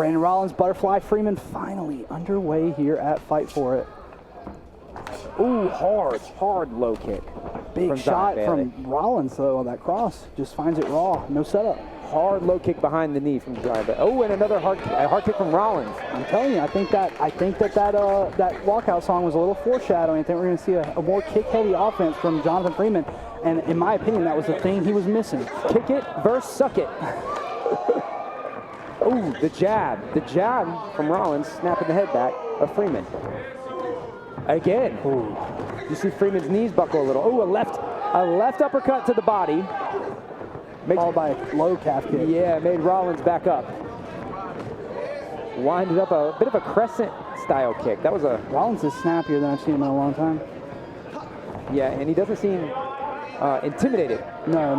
Brandon Rollins, butterfly. Freeman finally underway here at Fight For It. Ooh, hard low kick. Big shot from Rollins, though, on that cross. Just finds it raw, no setup. Hard low kick behind the knee from Giant. Oh, and another hard kick from Rollins. I'm telling you, I think that walkout song was a little foreshadowing. I think we're going to see a more kick-heavy offense from Jonathan Freeman. And in my opinion, that was the thing he was missing. Kick it versus suck it. Ooh, the jab from Rollins, snapping the head back of Freeman. Again. Ooh. You see Freeman's knees buckle a little. Ooh, a left uppercut to the body. Followed by a low calf kick. Yeah, made Rollins back up. Winded up a bit of a crescent style kick. That was a... Rollins is snappier than I've seen him in a long time. Yeah, and he doesn't seem intimidated. No.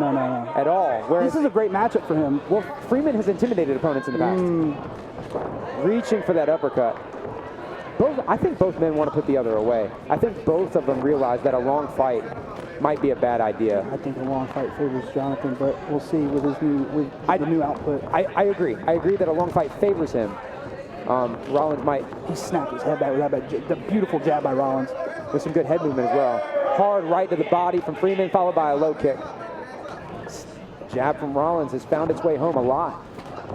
At all. Whereas, this is a great matchup for him. Well, Freeman has intimidated opponents in the past. Reaching for that uppercut. I think both men want to put the other away. I think both of them realize that a long fight might be a bad idea. I think a long fight favors Jonathan, but we'll see with his the new output. I agree. I agree that a long fight favors him. Rollins might... He snapped his head back with the beautiful jab by Rollins. With some good head movement as well. Hard right to the body from Freeman, followed by a low kick. Jab from Rollins has found its way home a lot.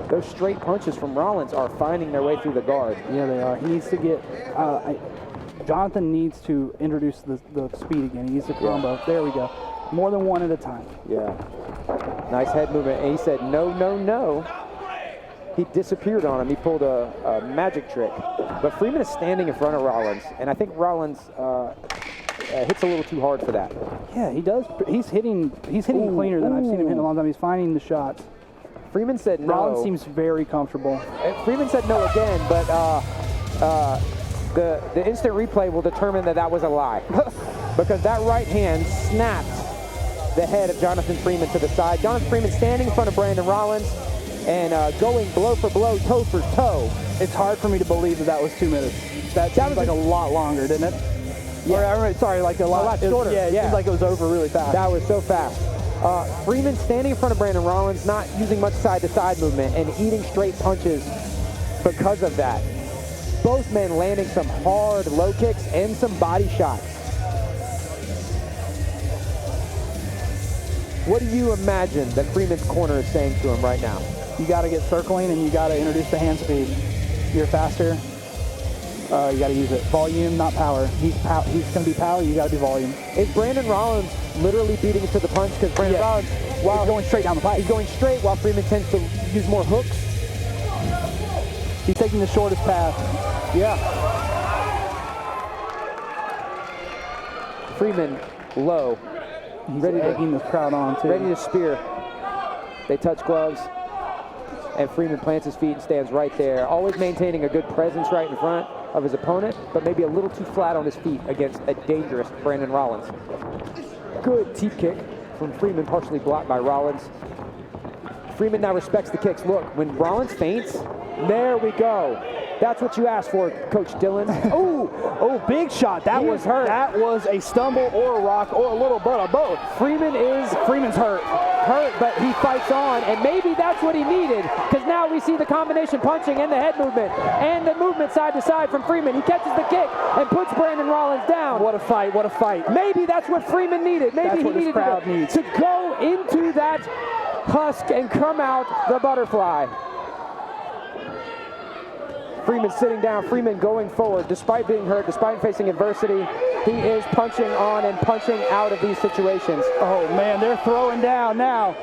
Those straight punches from Rollins are finding their way through the guard. Yeah, they are. He needs to get... Jonathan needs to introduce the speed again. He needs the combo. Yeah. There we go. More than one at a time. Yeah. Nice head movement. And he said, no. He disappeared on him. He pulled a magic trick. But Freeman is standing in front of Rollins, and I think Rollins hits a little too hard for that. Yeah, he does. He's hitting cleaner than I've seen him hit in a long time. He's finding the shots. Freeman said no. Rollins seems very comfortable. Freeman said no again, but the instant replay will determine that was a lie. Because that right hand snapped the head of Jonathan Freeman to the side. Jonathan Freeman standing in front of Brandon Rollins and going blow for blow, toe for toe. It's hard for me to believe that was 2 minutes. That seems like a lot longer, didn't it? Yeah. Sorry, like a lot shorter. It seems like it was over really fast. That was so fast. Freeman standing in front of Brandon Rollins, not using much side-to-side movement and eating straight punches because of that. Both men landing some hard low kicks and some body shots. What do you imagine that Freeman's corner is saying to him right now? You got to get circling and you got to introduce the hand speed. You're faster. You got to use it. Volume, not power. He's going to be power. You got to be volume. Is Brandon Rollins literally beating it to the punch? Because Brandon Rollins, while he's going straight down the pipe, he's going straight while Freeman tends to use more hooks. He's taking the shortest path. Yeah. Freeman low. He's ready to egging this crowd on too. Ready to spear. They touch gloves. And Freeman plants his feet and stands right there, always maintaining a good presence right in front of his opponent, but maybe a little too flat on his feet against a dangerous Brandon Rollins. Good teep kick from Freeman, partially blocked by Rollins. Freeman now respects the kicks. Look, when Rollins feints, there we go. That's what you asked for, Coach Dillon. Oh, big shot. That was hurt. That was a stumble or a rock or a little bit of both. Freeman's hurt. But he fights on, and maybe that's what he needed, because now we see the combination punching and the head movement and the movement side to side from Freeman. He catches the kick and puts Brandon Rollins down. What a fight, what a fight. Maybe that's what Freeman needed. Maybe he needed to go into that husk and come out the butterfly. Freeman sitting down, Freeman going forward. Despite being hurt, despite facing adversity, he is punching on and punching out of these situations. Oh man, they're throwing down now.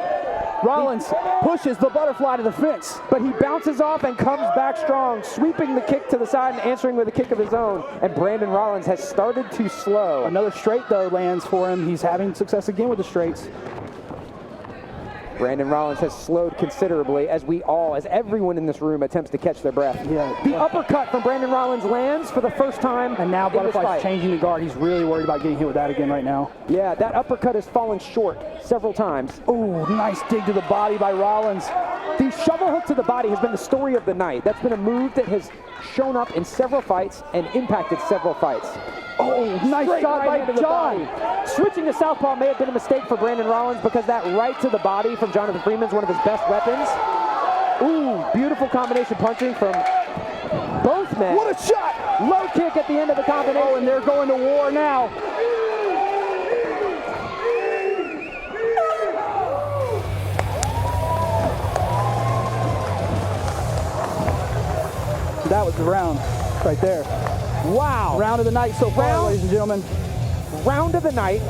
Rollins pushes the butterfly to the fence. But he bounces off and comes back strong, sweeping the kick to the side and answering with a kick of his own. And Brandon Rollins has started to slow. Another straight, though, lands for him. He's having success again with the straights. Brandon Rollins has slowed considerably as everyone in this room attempts to catch their breath. Yeah. The uppercut from Brandon Rollins lands for the first time. And now Butterfly's changing the guard. He's really worried about getting hit with that again right now. Yeah, that uppercut has fallen short several times. Oh, nice dig to the body by Rollins. The shovel hook to the body has been the story of the night. That's been a move that has shown up in several fights and impacted several fights. Oh, nice shot by John. Switching to southpaw may have been a mistake for Brandon Rollins because that right to the body from Jonathan Freeman is one of his best weapons. Ooh, beautiful combination punching from both men. What a shot! Low kick at the end of the combination. Oh, and they're going to war now. That was the round right there. Wow. Round of the night so far, ladies and gentlemen. Round of the night.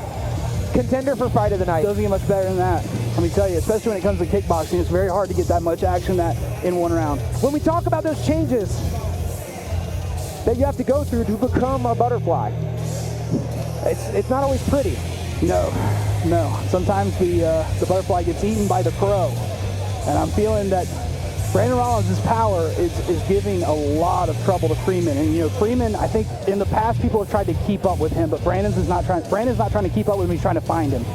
Contender for fight of the night. Doesn't get much better than that. Let me tell you, especially when it comes to kickboxing, it's very hard to get that much action in one round. When we talk about those changes that you have to go through to become a butterfly, it's not always pretty. No. Sometimes the butterfly gets eaten by the crow. And I'm feeling that Brandon Rollins' power is giving a lot of trouble to Freeman. And, you know, Freeman, I think in the past people have tried to keep up with him, but Brandon's not trying to keep up with him, he's trying to find him.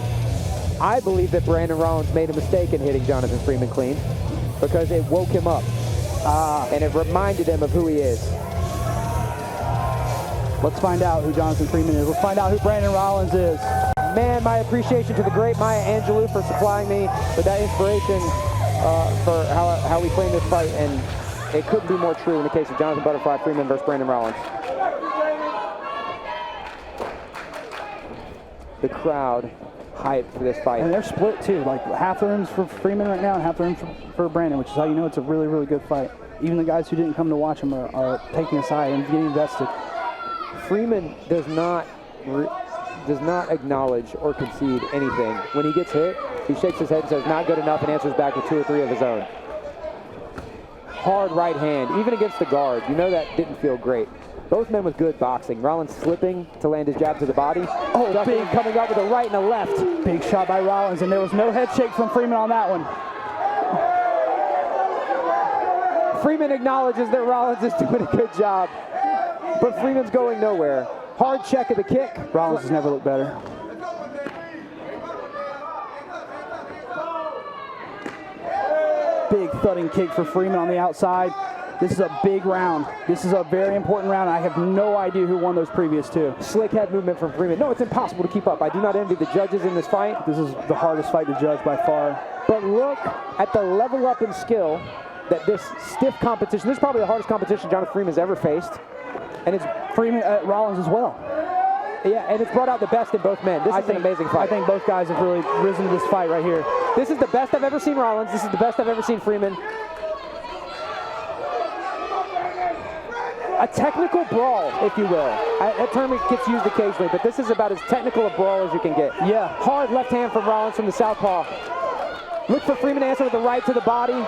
I believe that Brandon Rollins made a mistake in hitting Jonathan Freeman clean because it woke him up. And it reminded him of who he is. Let's find out who Jonathan Freeman is. Let's find out who Brandon Rollins is. Man, my appreciation to the great Maya Angelou for supplying me with that inspiration for how we play this fight, and it couldn't be more true in the case of Jonathan Butterfly Freeman versus Brandon Rollins. The crowd hyped for this fight. And they're split too, like half the room's for Freeman right now and half the room's for Brandon, which is how you know it's a really, really good fight. Even the guys who didn't come to watch him are taking a side and getting invested. Freeman does not acknowledge or concede anything. When he gets hit, he shakes his head and says, not good enough, and answers back with 2 or 3 of his own. Hard right hand, even against the guard. You know that didn't feel great. Both men with good boxing. Rollins slipping to land his jab to the body. Oh, Justin big. coming up with a right and a left. Big shot by Rollins, and there was no head shake from Freeman on that one. Freeman acknowledges that Rollins is doing a good job, but Freeman's going nowhere. Hard check of the kick. Rollins has never looked better. Big thudding kick for Freeman on the outside. This is a big round. This is a very important round. I have no idea who won those previous 2. Slick head movement from Freeman. No, it's impossible to keep up. I do not envy the judges in this fight. This is the hardest fight to judge by far. But look at the level up in skill that this stiff competition, this is probably the hardest competition Jonathan Freeman's ever faced. And it's Freeman Rollins as well. Yeah, and it's brought out the best in both men. This is an amazing fight. I think both guys have really risen to this fight right here. This is the best I've ever seen Rollins. This is the best I've ever seen Freeman. A technical brawl, if you will. That term gets used occasionally, but this is about as technical a brawl as you can get. Yeah. Hard left hand from Rollins from the southpaw. Look for Freeman to answer with the right to the body.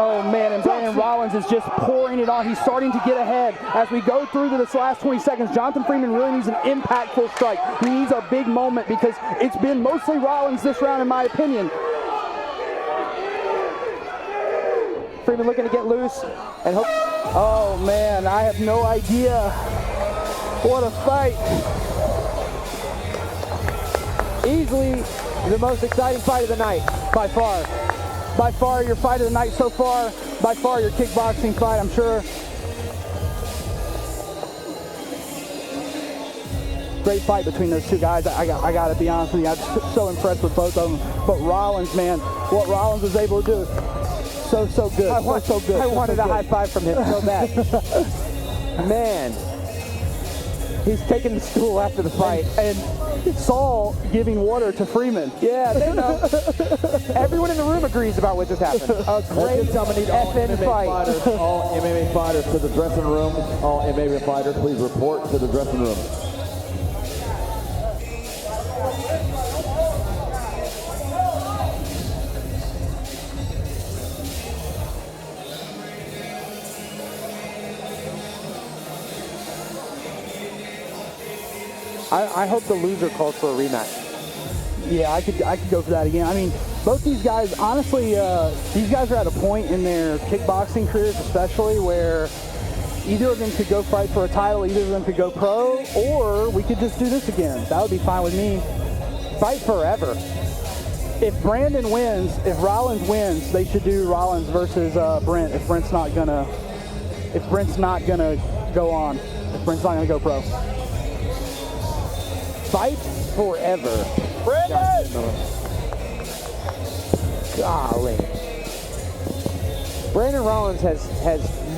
Oh man, and Brandon Rollins is just pouring it on. He's starting to get ahead. As we go through to this last 20 seconds, Jonathan Freeman really needs an impactful strike. He needs a big moment because it's been mostly Rollins this round in my opinion. Freeman looking to get loose and hope. Oh man, I have no idea. What a fight. Easily the most exciting fight of the night. By far. By far your fight of the night so far. By far your kickboxing fight, I'm sure. Great fight between those 2 guys. I got to be honest with you. I'm so impressed with both of them. But Rollins, man, what Rollins was able to do, so good. So good. I wanted a high five from him so bad. Man, he's taking the stool after the fight. And Saul giving water to Freeman. Yeah, they know. Everyone in the room agrees about what just happened. A great effing fight. All MMA fighters to the dressing room. All MMA fighters, please report to the dressing room. I hope the loser calls for a rematch. Yeah, I could go for that again. I mean, both these guys, honestly, these guys are at a point in their kickboxing careers especially where either of them could go fight for a title, either of them could go pro, or we could just do this again. That would be fine with me. Fight forever. If Brandon wins, if Rollins wins, they should do Rollins versus Brent if Brent's not gonna go on. If Brent's not gonna go pro. Fight forever. Brandon! Golly. Brandon Rollins has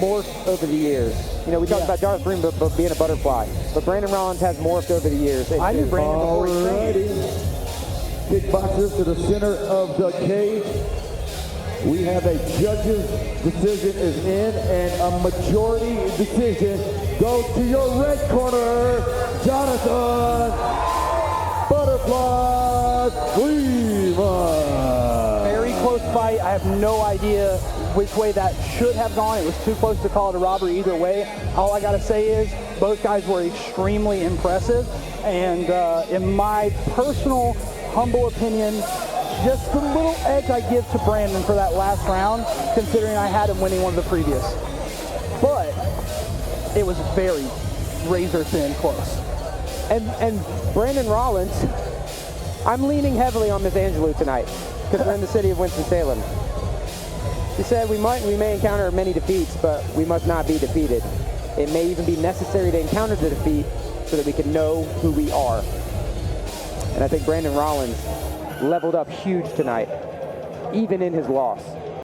morphed over the years. You know, we talked about Darth Freeman being a butterfly, but Brandon Rollins has morphed over the years. I knew Brandon before he trained. Kickboxers to the center of the cage. We have a judge's decision is in, and a majority decision goes to your red corner, Jonathan Butterfly Freeman. Very close fight. I have no idea which way that should have gone. It was too close to call it a robbery either way. All I got to say is both guys were extremely impressive, and in my personal humble opinion, just the little edge I give to Brandon for that last round, considering I had him winning one of the previous. But it was very razor-thin close. And Brandon Rollins, I'm leaning heavily on Miss Angelou tonight because we're in the city of Winston-Salem. She said we may encounter many defeats, but we must not be defeated. It may even be necessary to encounter the defeat so that we can know who we are. And I think Brandon Rollins leveled up huge tonight, even in his loss.